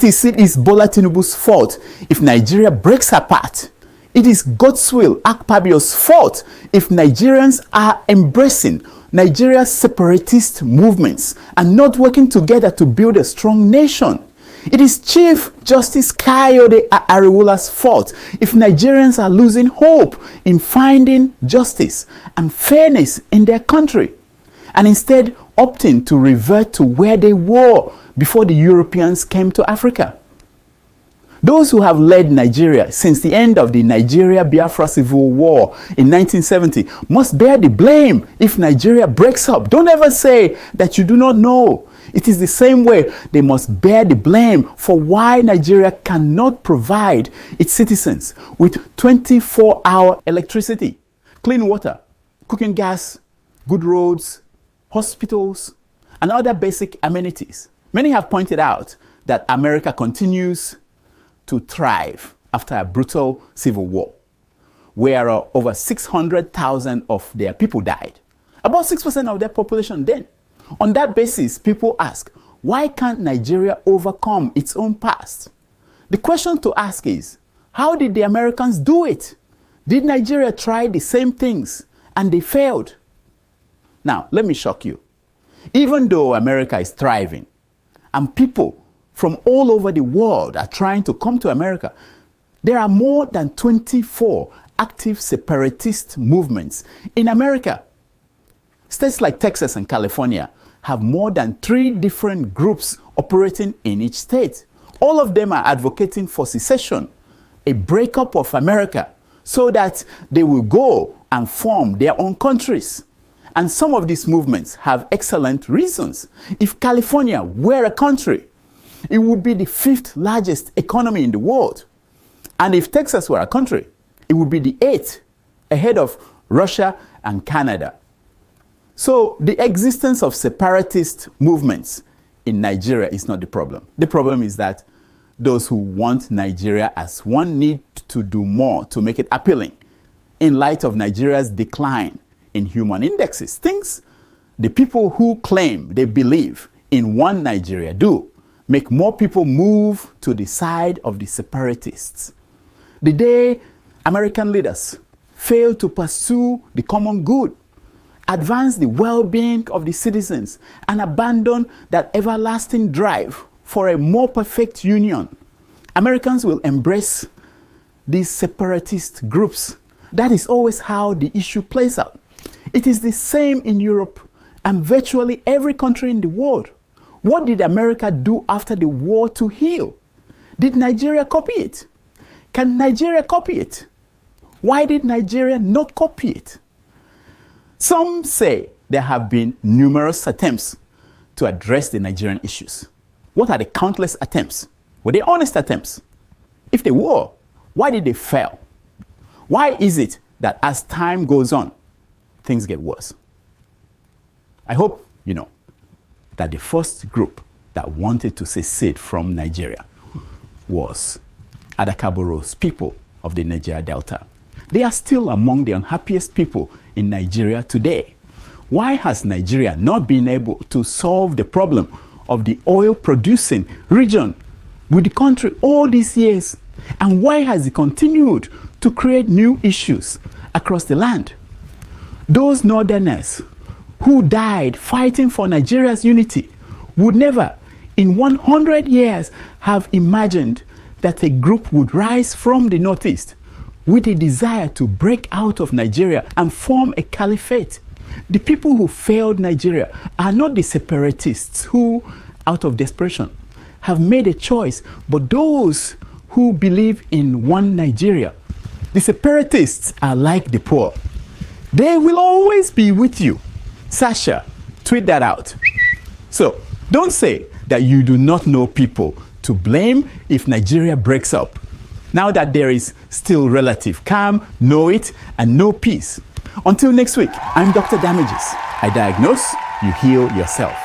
it is Bola Tinubu's fault if Nigeria breaks apart. It is Godswill Akpabio's fault if Nigerians are embracing Nigeria's separatist movements and not working together to build a strong nation. It is Chief Justice Kayode Ariwola's fault if Nigerians are losing hope in finding justice and fairness in their country, and instead opting to revert to where they were before the Europeans came to Africa. Those who have led Nigeria since the end of the Nigeria-Biafra Civil War in 1970 must bear the blame if Nigeria breaks up. Don't ever say that you do not know. It is the same way they must bear the blame for why Nigeria cannot provide its citizens with 24-hour electricity, clean water, cooking gas, good roads, hospitals, and other basic amenities. Many have pointed out that America continues to thrive after a brutal civil war, where over 600,000 of their people died, about 6% of their population then. On that basis, people ask, why can't Nigeria overcome its own past? The question to ask is, how did the Americans do it? Did Nigeria try the same things and they failed? Now, let me shock you. Even though America is thriving and people from all over the world are trying to come to America, there are more than 24 active separatist movements in America. States like Texas and California have more than 3 different groups operating in each state. All of them are advocating for secession, a breakup of America, so that they will go and form their own countries. And some of these movements have excellent reasons. If California were a country, it would be the 5th largest economy in the world. And if Texas were a country, it would be the 8th, ahead of Russia and Canada. So the existence of separatist movements in Nigeria is not the problem. The problem is that those who want Nigeria as one need to do more to make it appealing in light of Nigeria's decline in human indexes. Things the people who claim they believe in one Nigeria do make more people move to the side of the separatists. The day American leaders fail to pursue the common good, advance the well-being of the citizens, and abandon that everlasting drive for a more perfect union, Americans will embrace these separatist groups. That is always how the issue plays out. It is the same in Europe and virtually every country in the world. What did America do after the war to heal? Did Nigeria copy it? Can Nigeria copy it? Why did Nigeria not copy it? Some say there have been numerous attempts to address the Nigerian issues. What are the countless attempts? Were they honest attempts? If they were, why did they fail? Why is it that as time goes on, things get worse? I hope you know that the first group that wanted to secede from Nigeria was Adakaboro's people of the Niger Delta. They are still among the unhappiest people in Nigeria today. Why has Nigeria not been able to solve the problem of the oil-producing region with the country all these years? And why has it continued to create new issues across the land? Those northerners who died fighting for Nigeria's unity would never, in 100 years, have imagined that a group would rise from the northeast with a desire to break out of Nigeria and form a caliphate. The people who failed Nigeria are not the separatists who, out of desperation, have made a choice, but those who believe in one Nigeria. The separatists are like the poor. They will always be with you. Sasha, tweet that out. So, don't say that you do not know people to blame if Nigeria breaks up. Now that there is still relative calm, know it, and no peace. Until next week, I'm Dr. Damages. I diagnose, you heal yourself.